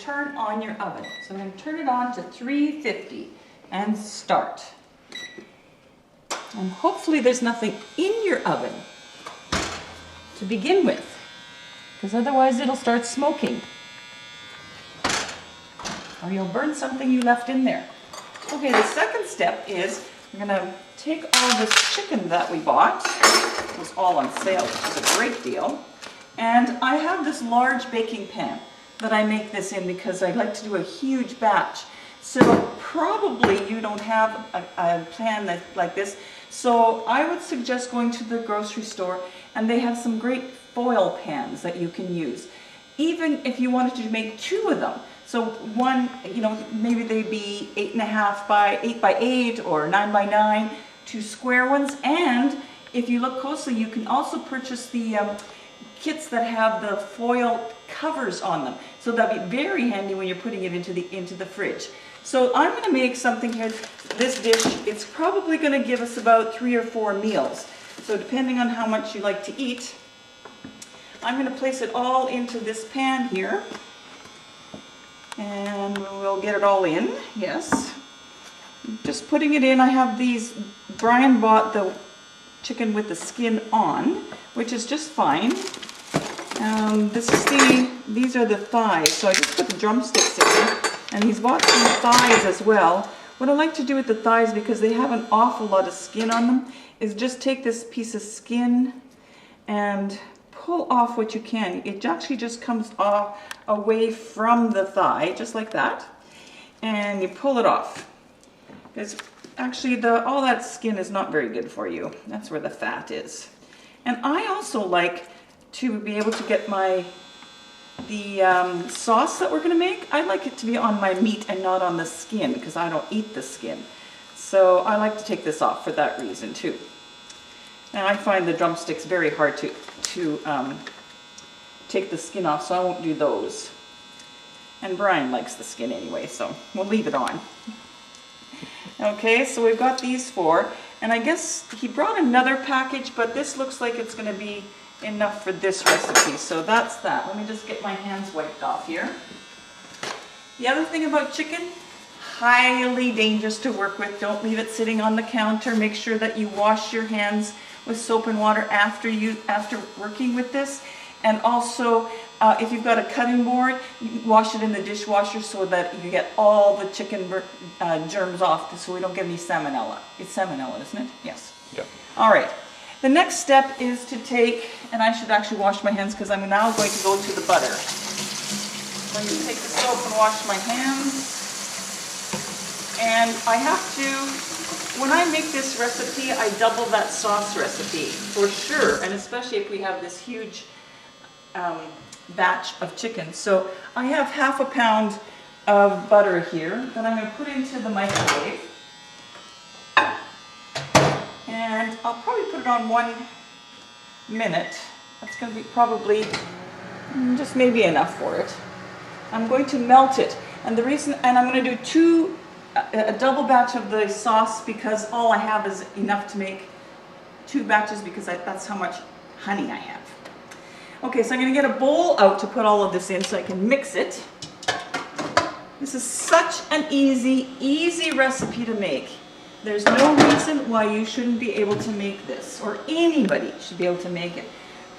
turn on your oven. So I'm going to turn it on to 350 and start. And hopefully there's nothing in your oven to begin with, because otherwise it'll start smoking. Or you'll burn something you left in there. Okay, the second step is we're going to take all this chicken that we bought. It was all on sale, which is a great deal. And I have this large baking pan that I make this in because I like to do a huge batch. So probably you don't have a pan like this. So I would suggest going to the grocery store, and they have some great foil pans that you can use. Even if you wanted to make 2 of them. So one, maybe they'd be 8.5 by 8 by 8 or 9 by 9, 2 square ones. And if you look closely, you can also purchase the kits that have the foil covers on them. So that'd be very handy when you're putting it into the fridge. So I'm going to make something here. This dish, it's probably going to give us about 3 or 4 meals. So depending on how much you like to eat, I'm going to place it all into this pan here. And we'll get it all in, yes. Just putting it in, I have these, Brian bought the chicken with the skin on, which is just fine. These are the thighs, so I just put the drumsticks in, and he's bought some thighs as well. What I like to do with the thighs, because they have an awful lot of skin on them, is just take this piece of skin and pull off what you can. It actually just comes off away from the thigh, just like that, and you pull it off. Because actually all that skin is not very good for you. That's where the fat is. And I also like to be able to get the sauce that we're going to make. I like it to be on my meat and not on the skin, because I don't eat the skin. So I like to take this off for that reason too. And I find the drumsticks very hard to take the skin off, so I won't do those. And Brian likes the skin anyway, so we'll leave it on. Okay, so we've got these 4, and I guess he brought another package, but this looks like it's going to be enough for this recipe, so that's that. Let me just get my hands wiped off here. The other thing about chicken, highly dangerous to work with. Don't leave it sitting on the counter. Make sure that you wash your hands with soap and water after working with this. And also, if you've got a cutting board, wash it in the dishwasher so that you get all the chicken germs off, so we don't get any salmonella. It's salmonella, isn't it? Yes. Yeah. All right. The next step is to take, and I should actually wash my hands because I'm now going to go to the butter. So I'm going to take the soap and wash my hands. And I have to, when I make this recipe, I double that sauce recipe for sure, and especially if we have this huge batch of chicken. So I have ½ a pound of butter here that I'm going to put into the microwave. And I'll probably put it on 1 minute. That's going to be probably just maybe enough for it. I'm going to melt it. And I'm going to do a double batch of the sauce, because all I have is enough to make 2 batches, because that's how much honey I have. Okay, so I'm going to get a bowl out to put all of this in so I can mix it. This is such an easy recipe to make. There's no reason why you shouldn't be able to make this, or anybody should be able to make it.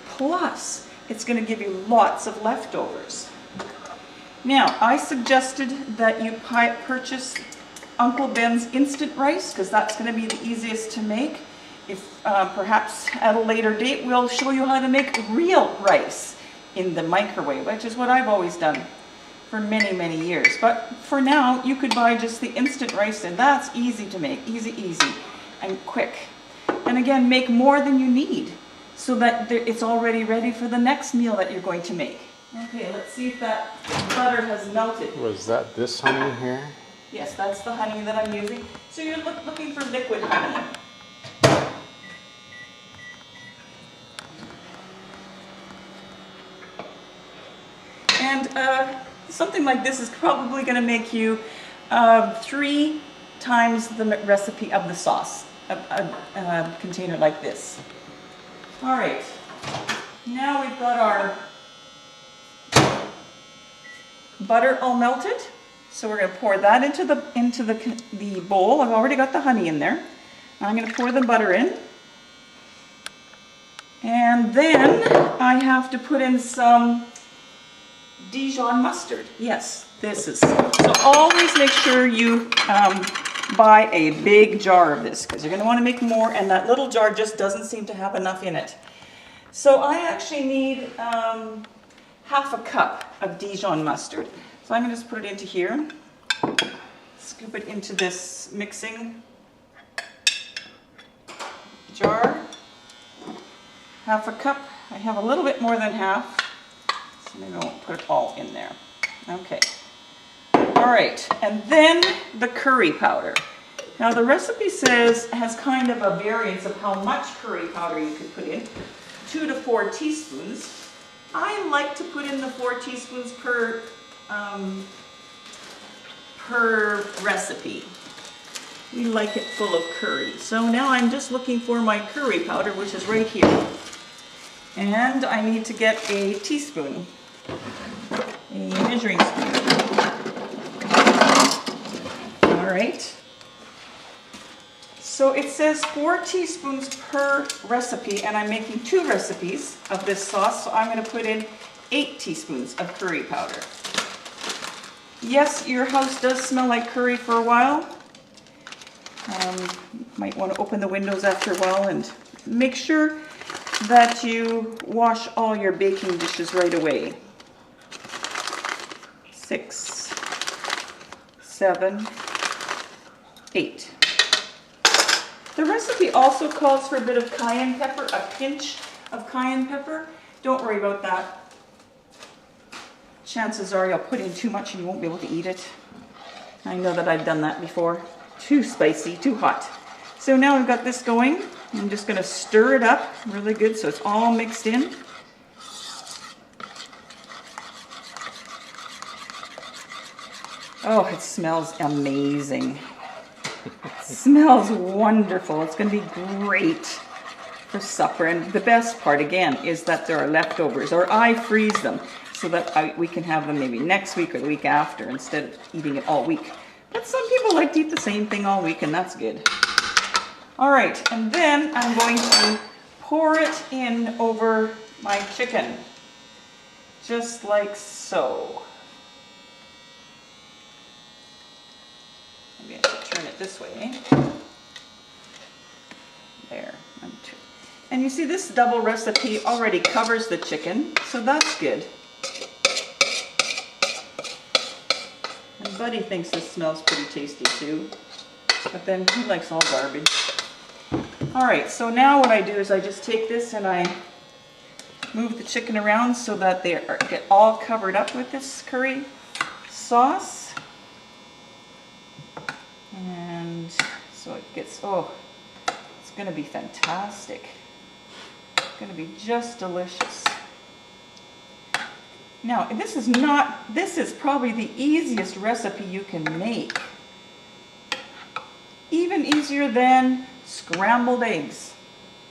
Plus, it's going to give you lots of leftovers. Now, I suggested that you purchase Uncle Ben's instant rice, because that's going to be the easiest to make. If perhaps at a later date, we'll show you how to make real rice in the microwave, which is what I've always done for many years. But for now, you could buy just the instant rice, and that's easy to make, easy and quick. And again, make more than you need so that it's already ready for the next meal that you're going to make. Okay, let's see if that butter has melted. Was that this honey here? Yes, that's the honey that I'm using. So you're looking for liquid honey. And something like this is probably going to make you 3 times the recipe of the sauce, a container like this. All right, now we've got our butter all melted. So we're going to pour that into the bowl. I've already got the honey in there. I'm going to pour the butter in. And then I have to put in some Dijon mustard. Yes, this is. So always make sure you buy a big jar of this, because you're going to want to make more, and that little jar just doesn't seem to have enough in it. So I actually need half a cup of Dijon mustard. So I'm going to just put it into here, scoop it into this mixing jar. Half a cup. I have a little bit more than half, so maybe I won't put it all in there. Okay. All right, and then the curry powder. Now the recipe has kind of a variance of how much curry powder you can put in, 2 to 4 teaspoons. I like to put in the 4 teaspoons per recipe. We like it full of curry. So now I'm just looking for my curry powder, which is right here. And I need to get a teaspoon, a measuring spoon. All right. So it says 4 teaspoons per recipe, and I'm making 2 recipes of this sauce, so I'm going to put in 8 teaspoons of curry powder. Yes, your house does smell like curry for a while. Might want to open the windows after a while and make sure that you wash all your baking dishes right away. 6, 7, 8. The recipe also calls for a bit of cayenne pepper, a pinch of cayenne pepper. Don't worry about that. Chances are you'll put in too much and you won't be able to eat it. I know that I've done that before. Too spicy, too hot. So now we've got this going. I'm just going to stir it up really good so it's all mixed in. Oh, it smells amazing. It smells wonderful. It's going to be great for supper. And the best part, again, is that there are leftovers, or I freeze them so that we can have them maybe next week or the week after instead of eating it all week. But some people like to eat the same thing all week, and that's good. All right, and then I'm going to pour it in over my chicken, just like so. Maybe I should turn it this way. There. And you see this double recipe already covers the chicken, so that's good. And Buddy thinks this smells pretty tasty too, but then he likes all garbage. All right, so now what I do is I just take this and I move the chicken around so that they get all covered up with this curry sauce. And so it gets, oh, it's going to be fantastic. It's going to be just delicious. Now, this is probably the easiest recipe you can make. Even easier than scrambled eggs,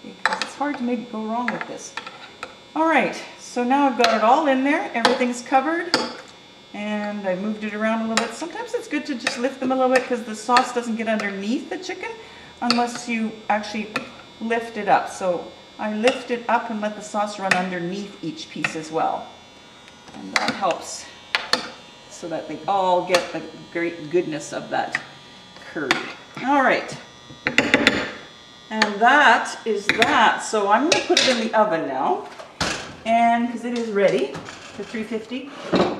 because it's hard to make go wrong with this. All right, so now I've got it all in there. Everything's covered, and I moved it around a little bit. Sometimes it's good to just lift them a little bit because the sauce doesn't get underneath the chicken unless you actually lift it up. So I lift it up and let the sauce run underneath each piece as well. And that helps so that they all get the great goodness of that curry. All right. And that is that. So I'm going to put it in the oven now, and because it is ready for 350.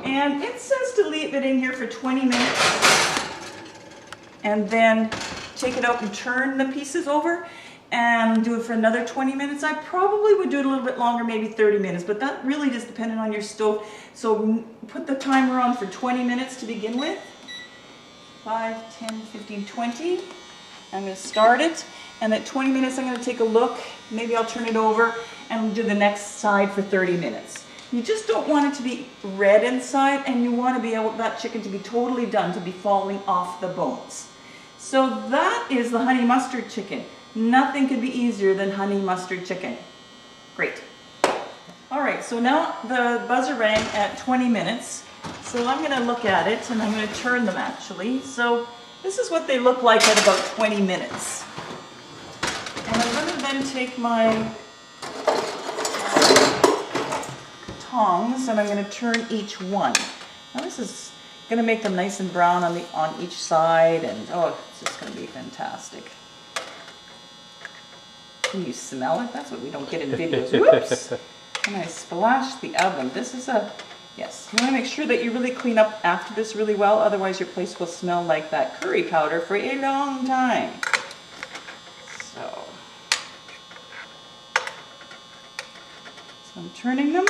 And it says to leave it in here for 20 minutes and then take it out and turn the pieces over and do it for another 20 minutes. I probably would do it a little bit longer, maybe 30 minutes, but that really is dependent on your stove. So put the timer on for 20 minutes to begin with. 5, 10, 15, 20. I'm going to start it, and at 20 minutes I'm going to take a look. Maybe I'll turn it over and do the next side for 30 minutes. You just don't want it to be red inside, and you want to be able that chicken to be totally done, to be falling off the bones. So that is the honey mustard chicken. Nothing could be easier than honey mustard chicken. Great. All right, so now the buzzer rang at 20 minutes. So I'm going to look at it and I'm going to turn them actually. So this is what they look like at about 20 minutes. And I'm going to then take my tongs and I'm going to turn each one. Now this is going to make them nice and brown on each side, and oh, it's just going to be fantastic. Can you smell it? That's what we don't get in videos. Whoops! And I splashed the oven. This is yes, you want to make sure that you really clean up after this really well, otherwise your place will smell like that curry powder for a long time. So I'm turning them.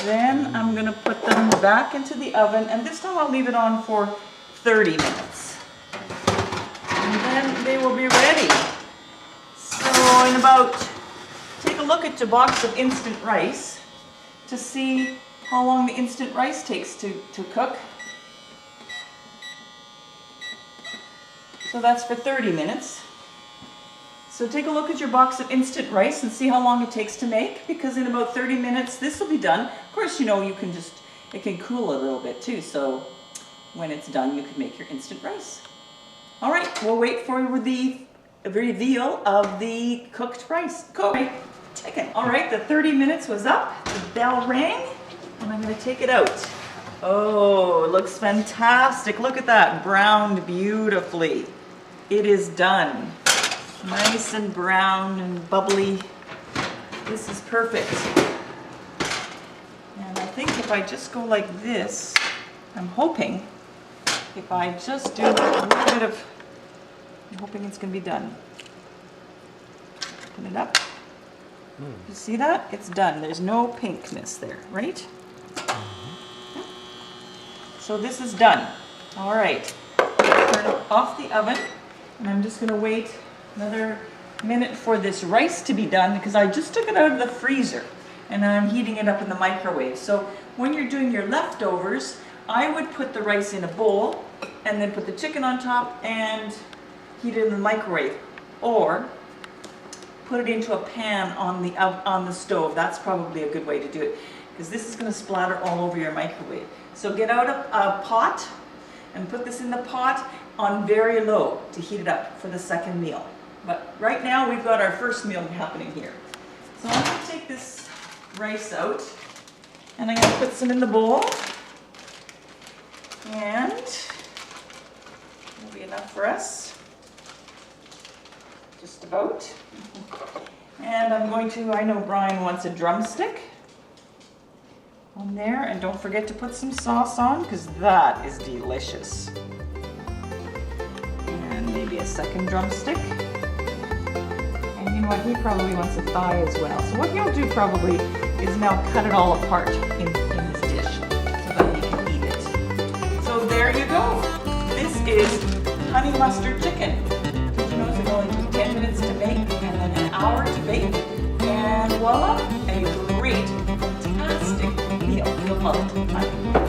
Then I'm going to put them back into the oven, and this time I'll leave it on for 30 minutes. And then they will be ready. So in about, take a look at your box of instant rice to see how long the instant rice takes to cook. So that's for 30 minutes. So take a look at your box of instant rice and see how long it takes to make, because in about 30 minutes this will be done. Of course, you know, you can just, it can cool a little bit too, so when it's done you can make your instant rice. All right, we'll wait for the reveal of the cooked rice. Cooked chicken. All right, the 30 minutes was up, the bell rang, and I'm going to take it out. Oh, it looks fantastic. Look at that, browned beautifully. It is done. Nice and brown and bubbly. This is perfect. And I think if I just go like this, I'm hoping, if I just do a little bit of, I'm hoping it's going to be done. Open it up. You see that? It's done. There's no pinkness there, right? So this is done. All right. Turn it off the oven, and I'm just going to wait another minute for this rice to be done, because I just took it out of the freezer and I'm heating it up in the microwave. So when you're doing your leftovers, I would put the rice in a bowl and then put the chicken on top and heat it in the microwave, or put it into a pan on the stove. That's probably a good way to do it, because this is going to splatter all over your microwave. So get out a pot and put this in the pot on very low to heat it up for the second meal. But right now we've got our first meal happening here. So I'm going to take this rice out and I'm going to put some in the bowl, and that'll be enough for us, just about. And I'm going to, I know Brian wants a drumstick on there, and don't forget to put some sauce on, because that is delicious. And maybe a second drumstick. And you know what, he probably wants a thigh as well. So what he'll do probably is now cut it all apart in his dish so that he can eat it. So there you go. This is honey mustard chicken. Did you notice it only took 10 minutes to make and then an hour to bake? And voila, a great, fantastic meal. You'll love it.